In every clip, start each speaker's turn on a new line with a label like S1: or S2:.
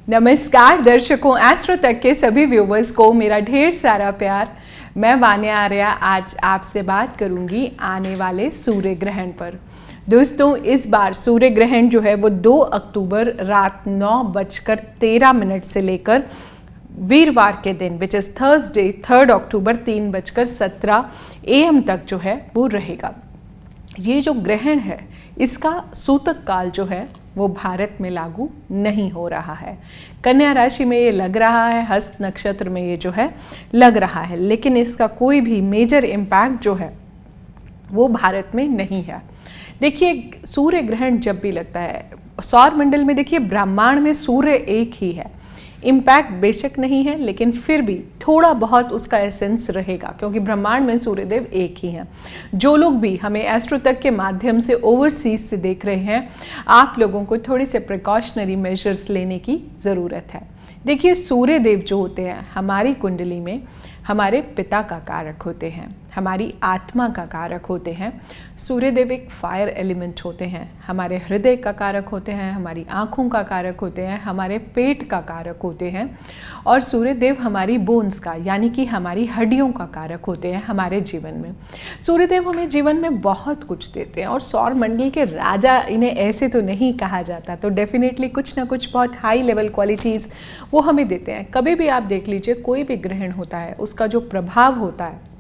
S1: नमस्कार दर्शकों, एस्ट्रो तक के सभी व्यूवर्स को मेरा ढेर सारा प्यार। मैं वान्या आर्या आज आपसे बात करूंगी आने वाले सूर्य ग्रहण पर। दोस्तों, इस बार सूर्य ग्रहण जो है वो 2 अक्टूबर रात 9:13 से लेकर वीरवार के दिन which is Thursday 3 October 3:17 AM तक जो है वो रहेगा। ये जो ग्रहण है इसका सूतक काल जो है वो भारत में लागू नहीं हो रहा है। कन्या राशि में ये लग रहा है, हस्त नक्षत्र में ये जो है लग रहा है, लेकिन इसका कोई भी मेजर इम्पैक्ट जो है वो भारत में नहीं है। देखिए, सूर्य ग्रहण जब भी लगता है सौर मंडल में, देखिए ब्रह्मांड में सूर्य एक ही है। इम्पैक्ट बेशक नहीं है, लेकिन फिर भी थोड़ा बहुत उसका एसेंस रहेगा, क्योंकि ब्रह्मांड में सूर्यदेव एक ही हैं। जो लोग भी हमें एस्ट्रो तक के माध्यम से ओवरसीज से देख रहे हैं, आप लोगों को थोड़े से प्रिकॉशनरी मेजर्स लेने की ज़रूरत है। देखिए, सूर्यदेव जो होते हैं हमारी कुंडली में हमारे पिता का कारक होते हैं, हमारी आत्मा का कारक होते हैं। सूर्यदेव एक फायर एलिमेंट होते हैं, हमारे हृदय का कारक होते हैं, हमारी आँखों का कारक होते हैं, हमारे पेट का कारक होते हैं, और सूर्यदेव हमारी बोन्स का यानी कि हमारी हड्डियों का कारक होते हैं हमारे जीवन में। सूर्यदेव हमें जीवन में बहुत कुछ देते हैं और सौर मंडल के राजा इन्हें ऐसे तो नहीं कहा जाता, तो डेफिनेटली कुछ ना कुछ बहुत हाई लेवल क्वालिटीज़ वो हमें देते हैं। कभी भी आप देख लीजिए, कोई भी ग्रहण होता है उसका जो प्रभाव होता है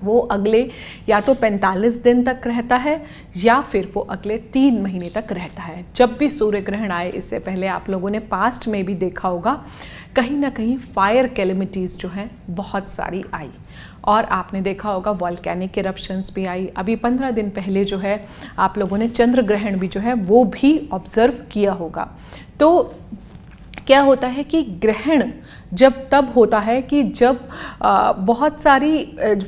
S1: वो अगले या तो 45 दिन तक रहता है या फिर वो अगले 3 महीने तक रहता है। जब भी सूर्य ग्रहण आए, इससे पहले आप लोगों ने पास्ट में भी देखा होगा, कहीं ना कहीं फायर कैलेमिटीज़ जो हैं बहुत सारी आई, और आपने देखा होगा वॉल्केनिक इरप्शंस भी आई। अभी 15 दिन पहले जो है आप लोगों ने चंद्र ग्रहण भी जो है वो भी ऑब्जर्व किया होगा। तो क्या होता है कि ग्रहण जब तब होता है कि जब बहुत सारी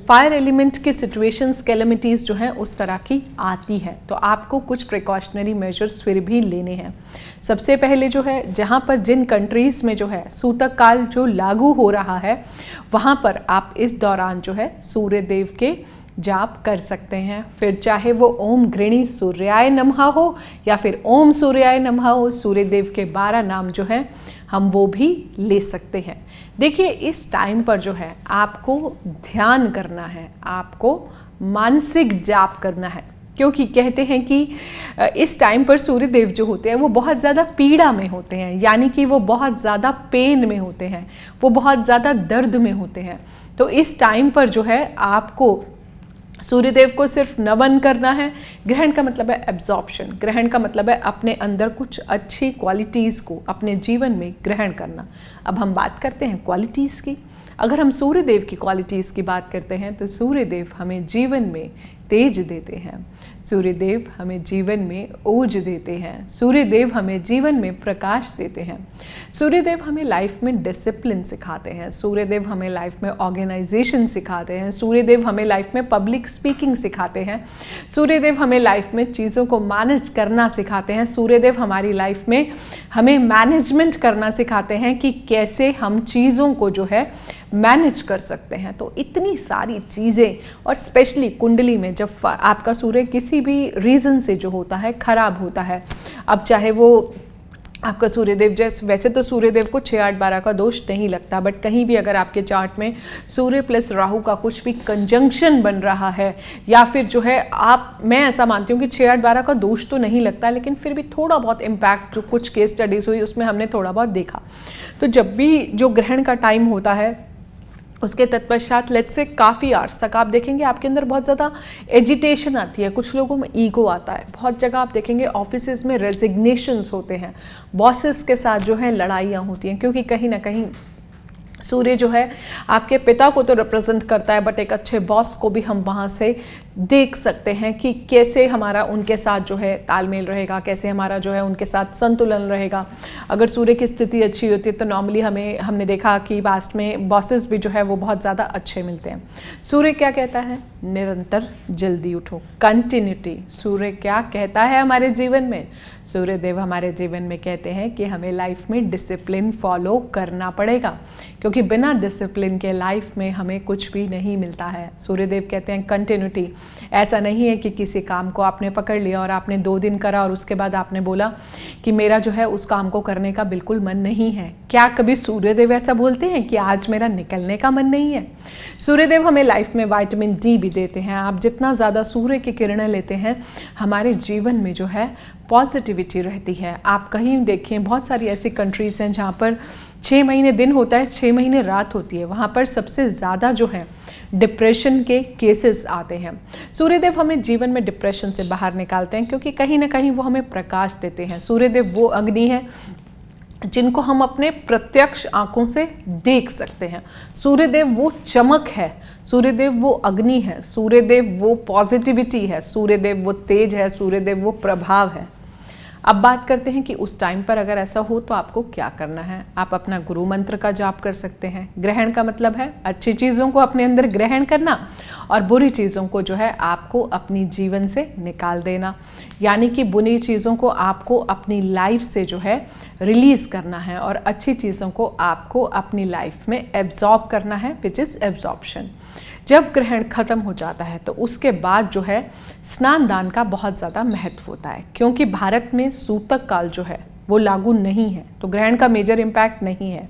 S1: फायर एलिमेंट की सिचुएशंस, कैलेमिटीज़ जो हैं उस तरह की आती है, तो आपको कुछ प्रिकॉशनरी मेजर्स फिर भी लेने हैं। सबसे पहले जो है, जहाँ पर जिन कंट्रीज़ में जो है सूतक काल जो लागू हो रहा है, वहाँ पर आप इस दौरान जो है सूर्यदेव के जाप कर सकते हैं। फिर चाहे वो ओम गृणी सूर्याय नमः हो या फिर ओम सूर्याय नमः हो, सूर्यदेव के 12 नाम जो हैं हम वो भी ले सकते हैं। देखिए, इस टाइम पर जो है आपको ध्यान करना है, आपको मानसिक जाप करना है, क्योंकि कहते हैं कि इस टाइम पर सूर्यदेव जो होते हैं वो बहुत ज़्यादा पीड़ा में होते हैं, यानी कि वो बहुत ज़्यादा पेन में होते हैं, वो बहुत ज़्यादा दर्द में होते हैं। तो इस टाइम पर जो है आपको सूर्यदेव को सिर्फ नमन करना है। ग्रहण का मतलब है एब्जॉर्प्शन, ग्रहण का मतलब है अपने अंदर कुछ अच्छी क्वालिटीज़ को अपने जीवन में ग्रहण करना। अब हम बात करते हैं क्वालिटीज़ की। अगर हम सूर्यदेव की क्वालिटीज़ की बात करते हैं तो सूर्यदेव हमें जीवन में तेज देते हैं, सूर्यदेव हमें जीवन में ओज देते हैं, सूर्यदेव हमें जीवन में प्रकाश देते हैं, सूर्यदेव हमें लाइफ में डिसिप्लिन सिखाते हैं, सूर्यदेव हमें लाइफ में ऑर्गेनाइजेशन सिखाते हैं, सूर्यदेव हमें लाइफ में पब्लिक स्पीकिंग सिखाते हैं, सूर्यदेव हमें लाइफ में चीज़ों को मैनेज करना सिखाते हैं, सूर्यदेव हमारी लाइफ में हमें मैनेजमेंट करना सिखाते हैं कि कैसे हम चीज़ों को जो है मैनेज कर सकते हैं। तो इतनी सारी चीज़ें, और स्पेशली कुंडली में जब आपका सूर्य किसी भी रीज़न से जो होता है खराब होता है, अब चाहे वो आपका सूर्यदेव जैसे, वैसे तो सूर्यदेव को 6-8-12 का दोष नहीं लगता, बट कहीं भी अगर आपके चार्ट में सूर्य प्लस राहु का कुछ भी कंजंक्शन बन रहा है, या फिर जो है मैं ऐसा मानती हूँ कि 6-8-12 का दोष तो नहीं लगता, लेकिन फिर भी थोड़ा बहुत इम्पैक्ट जो कुछ केस स्टडीज़ हुई उसमें हमने थोड़ा बहुत देखा। तो जब भी जो ग्रहण का टाइम होता है उसके तत्पश्चात लेट्स से काफ़ी आवर्स तक आप देखेंगे आपके अंदर बहुत ज़्यादा एजिटेशन आती है, कुछ लोगों में ईगो आता है। बहुत जगह आप देखेंगे ऑफिसेज में रेजिग्नेशंस होते हैं, बॉसेस के साथ जो है लड़ाइयाँ होती हैं, क्योंकि कहीं ना कहीं सूर्य जो है आपके पिता को तो रिप्रेजेंट करता है, बट एक अच्छे बॉस को भी हम वहाँ से देख सकते हैं कि कैसे हमारा उनके साथ जो है तालमेल रहेगा, कैसे हमारा जो है उनके साथ संतुलन रहेगा। अगर सूर्य की स्थिति अच्छी होती है तो नॉर्मली हमने देखा कि पास्ट में बॉसेस भी जो है वो बहुत ज़्यादा अच्छे मिलते हैं। सूर्य क्या कहता है? निरंतर जल्दी उठो, कंटिन्यूटी। सूर्य क्या कहता है हमारे जीवन में? सूर्यदेव हमारे जीवन में कहते हैं कि हमें लाइफ में डिसिप्लिन फॉलो करना पड़ेगा, क्योंकि बिना डिसिप्लिन के लाइफ में हमें कुछ भी नहीं मिलता है। सूर्यदेव कहते हैं कंटिन्यूटी। ऐसा नहीं है कि किसी काम को आपने पकड़ लिया और आपने 2 दिन करा और उसके बाद आपने बोला कि मेरा जो है उस काम को करने का बिल्कुल मन नहीं है। क्या कभी सूर्यदेव ऐसा बोलते हैं कि आज मेरा निकलने का मन नहीं है? सूर्यदेव हमें लाइफ में विटामिन डी भी देते हैं। आप जितना ज़्यादा सूर्य की किरणें लेते हैं, हमारे जीवन में जो है पॉजिटिविटी रहती है। आप कहीं देखें, बहुत सारी ऐसी कंट्रीज़ हैं जहाँ पर 6 महीने दिन होता है, 6 महीने रात होती है। वहाँ पर सबसे ज़्यादा जो है डिप्रेशन के केसेस आते हैं। सूर्यदेव हमें जीवन में डिप्रेशन से बाहर निकालते हैं, क्योंकि कहीं ना कहीं वो हमें प्रकाश देते हैं। सूर्यदेव वो अग्नि है जिनको हम अपने प्रत्यक्ष आंखों से देख सकते हैं। सूर्यदेव वो चमक है, सूर्यदेव वो अग्नि है, सूर्यदेव वो पॉजिटिविटी है, सूर्यदेव वो तेज है, सूर्यदेव वो प्रभाव है। अब बात करते हैं कि उस टाइम पर अगर ऐसा हो तो आपको क्या करना है। आप अपना गुरु मंत्र का जाप कर सकते हैं। ग्रहण का मतलब है अच्छी चीज़ों को अपने अंदर ग्रहण करना और बुरी चीज़ों को जो है आपको अपनी जीवन से निकाल देना। यानी कि बुरी चीज़ों को आपको अपनी लाइफ से जो है रिलीज़ करना है और अच्छी चीज़ों को आपको अपनी लाइफ में एब्जॉर्ब करना है, विच इज़ एब्जॉर्प्शन। जब ग्रहण खत्म हो जाता है तो उसके बाद जो है स्नान दान का बहुत ज़्यादा महत्व होता है, क्योंकि भारत में सूतक काल जो है वो लागू नहीं है, तो ग्रहण का मेजर इम्पैक्ट नहीं है।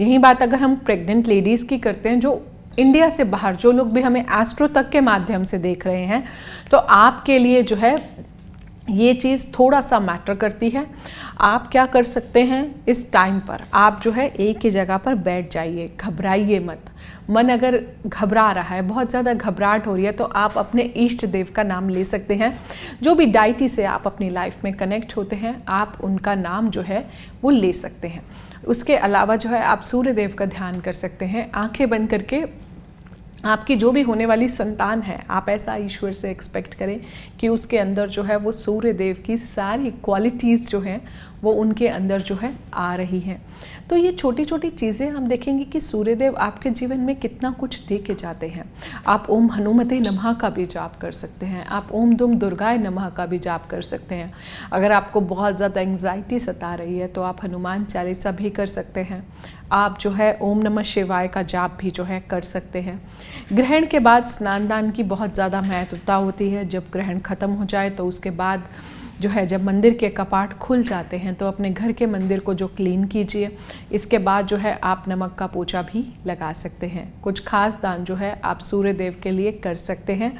S1: यही बात अगर हम प्रेग्नेंट लेडीज़ की करते हैं, जो इंडिया से बाहर जो लोग भी हमें एस्ट्रो तक के माध्यम से देख रहे हैं, तो आपके लिए जो है ये चीज़ थोड़ा सा मैटर करती है। आप क्या कर सकते हैं इस टाइम पर, आप जो है एक ही जगह पर बैठ जाइए, घबराइए मत। मन अगर घबरा रहा है, बहुत ज़्यादा घबराहट हो रही है, तो आप अपने इष्ट देव का नाम ले सकते हैं। जो भी डाइटी से आप अपनी लाइफ में कनेक्ट होते हैं, आप उनका नाम जो है वो ले सकते हैं। उसके अलावा जो है आप सूर्य देव का ध्यान कर सकते हैं। आंखें बंद करके आपकी जो भी होने वाली संतान है, आप ऐसा ईश्वर से एक्सपेक्ट करें कि उसके अंदर जो है वो सूर्य देव की सारी क्वालिटीज़ जो हैं वो उनके अंदर जो है आ रही हैं। तो ये छोटी छोटी चीज़ें हम देखेंगे कि सूर्यदेव आपके जीवन में कितना कुछ दे के जाते हैं। आप ओम हनुमते नमः का भी जाप कर सकते हैं, आप ओम दुम दुर्गाय नमः का भी जाप कर सकते हैं। अगर आपको बहुत ज़्यादा एंग्जाइटी सता रही है तो आप हनुमान चालीसा भी कर सकते हैं। आप जो है ओम नमः शिवाय का जाप भी जो है कर सकते हैं। ग्रहण के बाद स्नान दान की बहुत ज़्यादा महत्वता होती है। जब ग्रहण ख़त्म हो जाए तो उसके बाद जो है जब मंदिर के कपाट खुल जाते हैं तो अपने घर के मंदिर को जो क्लीन कीजिए। इसके बाद जो है आप नमक का पोछा भी लगा सकते हैं। कुछ खास दान जो है आप सूर्य देव के लिए कर सकते हैं,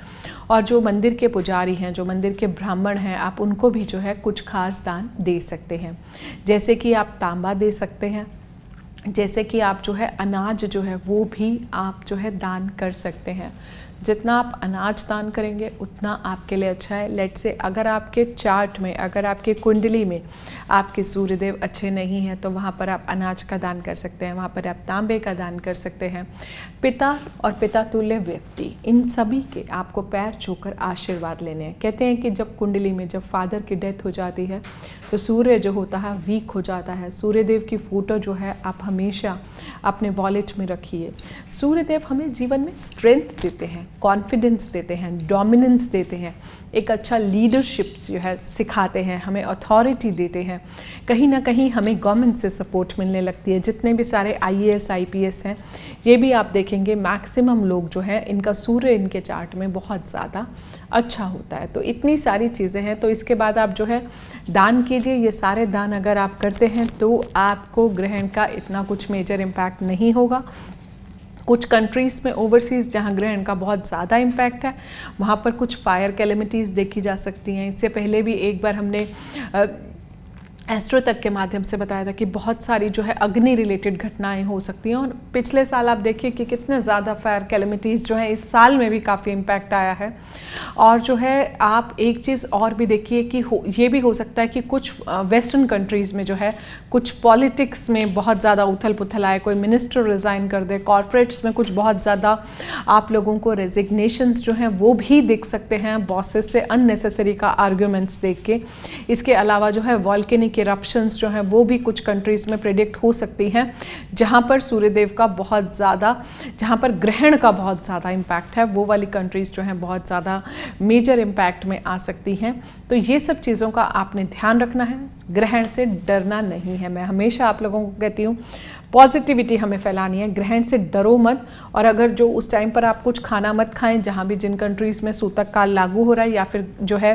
S1: और जो मंदिर के पुजारी हैं, जो मंदिर के ब्राह्मण हैं, आप उनको भी जो है कुछ खास दान दे सकते हैं। जैसे कि आप तांबा दे सकते हैं, जैसे कि आप जो है अनाज जो है वो भी आप जो है दान कर सकते हैं। जितना आप अनाज दान करेंगे उतना आपके लिए अच्छा है। लेट से अगर आपके चार्ट में, अगर आपके कुंडली में आपके सूर्यदेव अच्छे नहीं हैं तो वहाँ पर आप अनाज का दान कर सकते हैं, वहाँ पर आप तांबे का दान कर सकते हैं। पिता और पिता तुल्य व्यक्ति, इन सभी के आपको पैर छूकर आशीर्वाद लेने हैं। कहते हैं कि जब कुंडली में जब फादर की डेथ हो जाती है तो सूर्य जो होता है वीक हो जाता है। सूर्यदेव की फ़ोटो जो है आप हमेशा अपने वॉलेट में रखिए। सूर्यदेव हमें जीवन में स्ट्रेंथ देते हैं, कॉन्फिडेंस देते हैं, डोमिनेंस देते हैं, एक अच्छा लीडरशिप जो है सिखाते हैं, हमें अथॉरिटी देते हैं। कहीं ना कहीं हमें गवर्नमेंट से सपोर्ट मिलने लगती है। जितने भी सारे IAS IPS हैं, ये भी आप देखेंगे मैक्सिमम लोग जो हैं इनका सूर्य इनके चार्ट में बहुत ज़्यादा अच्छा होता है। तो इतनी सारी चीज़ें हैं। तो इसके बाद आप जो है दान कीजिए। ये सारे दान अगर आप करते हैं तो आपको ग्रहण का इतना कुछ मेजर इम्पैक्ट नहीं होगा। कुछ कंट्रीज़ में ओवरसीज़ जहाँ ग्रहण का बहुत ज़्यादा इम्पैक्ट है, वहाँ पर कुछ फायर कैलेमिटीज़ देखी जा सकती हैं। इससे पहले भी एक बार हमने एस्ट्रो तक के माध्यम से बताया था कि बहुत सारी जो है अग्नि रिलेटेड घटनाएं हो सकती हैं। और पिछले साल आप देखिए कि कितने ज़्यादा फायर कैलेमिटीज़ जो है, इस साल में भी काफ़ी इम्पैक्ट आया है। और जो है आप एक चीज़ और भी देखिए कि ये भी हो सकता है कि कुछ वेस्टर्न कंट्रीज़ में जो है कुछ पॉलिटिक्स में बहुत ज़्यादा उथल पुथल आए, कोई मिनिस्टर रिज़ाइन कर दे, कॉर्पोरेट्स में कुछ बहुत ज़्यादा आप लोगों को रेजिग्नेशंस जो हैं वो भी दिख सकते हैं बॉसेस से, अननेसेसरी का आर्ग्यूमेंट्स देख के। इसके अलावा जो है वॉल्केनिक वॉल्केनिक इरप्शंस जो हैं वो भी कुछ कंट्रीज़ में प्रेडिक्ट हो सकती हैं, जहाँ पर सूर्यदेव का बहुत ज़्यादा, जहाँ पर ग्रहण का बहुत ज़्यादा इम्पैक्ट है, वो वाली कंट्रीज़ जो हैं बहुत ज़्यादा मेजर इम्पैक्ट में आ सकती हैं। तो ये सब चीज़ों का आपने ध्यान रखना है, ग्रहण से डरना नहीं है। मैं हमेशा आप लोगों को कहती हूँ पॉजिटिविटी हमें फैलानी है, ग्रहण से डरो मत। और अगर जो उस टाइम पर आप कुछ खाना मत खाएं, जहाँ भी जिन कंट्रीज़ में सूतक काल लागू हो रहा है, या फिर जो है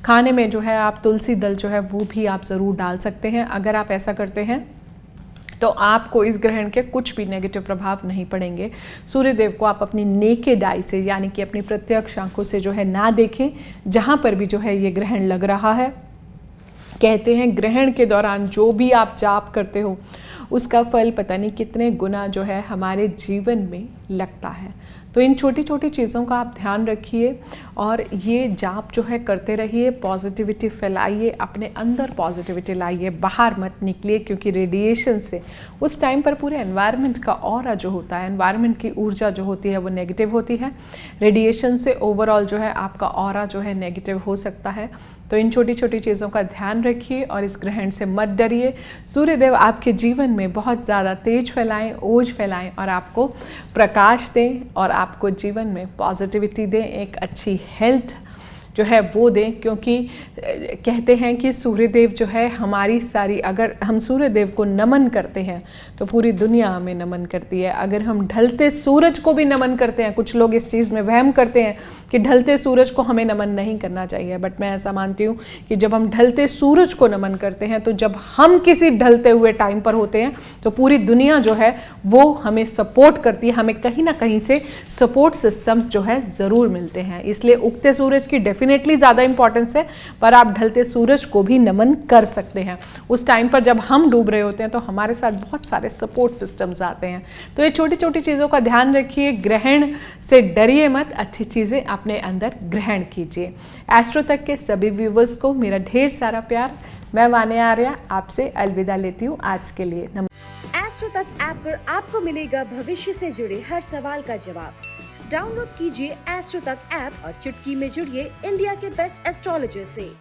S1: खाने में जो है आप तुलसी दल जो है वो भी आप ज़रूर डाल सकते हैं। अगर आप ऐसा करते हैं तो आपको इस ग्रहण के कुछ भी नेगेटिव प्रभाव नहीं पड़ेंगे। सूर्यदेव को आप अपनी नेकेड आई से, यानी कि अपनी प्रत्यक्ष आंखों से जो है ना देखें, जहाँ पर भी जो है ये ग्रहण लग रहा है। कहते हैं ग्रहण के दौरान जो भी आप जाप करते हो उसका फल पता नहीं कितने गुना जो है हमारे जीवन में लगता है। तो इन छोटी छोटी चीज़ों का आप ध्यान रखिए और ये जाप जो है करते रहिए, पॉजिटिविटी फैलाइए, अपने अंदर पॉजिटिविटी लाइए, बाहर मत निकलिए, क्योंकि रेडिएशन से उस टाइम पर पूरे एनवायरनमेंट का ऑरा जो होता है, एनवायरनमेंट की ऊर्जा जो होती है वो नेगेटिव होती है। रेडिएशन से ओवरऑल जो है आपका ऑरा जो है नेगेटिव हो सकता है। तो इन छोटी छोटी चीज़ों का ध्यान रखिए और इस ग्रहण से मत डरिए। सूर्यदेव आपके जीवन में बहुत ज़्यादा तेज फैलाएं, ओज फैलाएं और आपको प्रकाश दें और आपको जीवन में पॉजिटिविटी दें, एक अच्छी हेल्थ जो है वो दें। क्योंकि कहते हैं कि सूर्यदेव जो है हमारी सारी, अगर हम सूर्यदेव को नमन करते हैं तो पूरी दुनिया हमें नमन करती है। अगर हम ढलते सूरज को भी नमन करते हैं, कुछ लोग इस चीज़ में वहम करते हैं कि ढलते सूरज को हमें नमन नहीं करना चाहिए, बट मैं ऐसा मानती हूँ कि जब हम ढलते सूरज को नमन करते हैं, तो जब हम किसी ढलते हुए टाइम पर होते हैं तो पूरी दुनिया जो है वो हमें सपोर्ट करती है, हमें कहीं ना कहीं से सपोर्ट सिस्टम्स जो है ज़रूर मिलते हैं। इसलिए उगते सूरज की डेफिनेटली ज़्यादा इंपॉर्टेंस है, पर आप ढलते सूरज को भी नमन कर सकते हैं। उस टाइम पर जब हम डूब रहे होते हैं तो हमारे साथ बहुत सारे सपोर्ट सिस्टम्स आते हैं। तो ये छोटी छोटी चीज़ों का ध्यान रखिए, ग्रहण से डरिए मत, अच्छी चीज़ें अपने अंदर ग्रहण कीजिए। एस्ट्रो तक के सभी व्यूवर्स को मेरा ढेर सारा प्यार। मैं वान्या आर्या आपसे अलविदा लेती हूँ आज के लिए।
S2: एस्ट्रो तक ऐप पर आपको मिलेगा भविष्य से जुड़े हर सवाल का जवाब। डाउनलोड कीजिए एस्ट्रो तक ऐप और चुटकी में जुड़िए इंडिया के बेस्ट एस्ट्रोलॉजर से।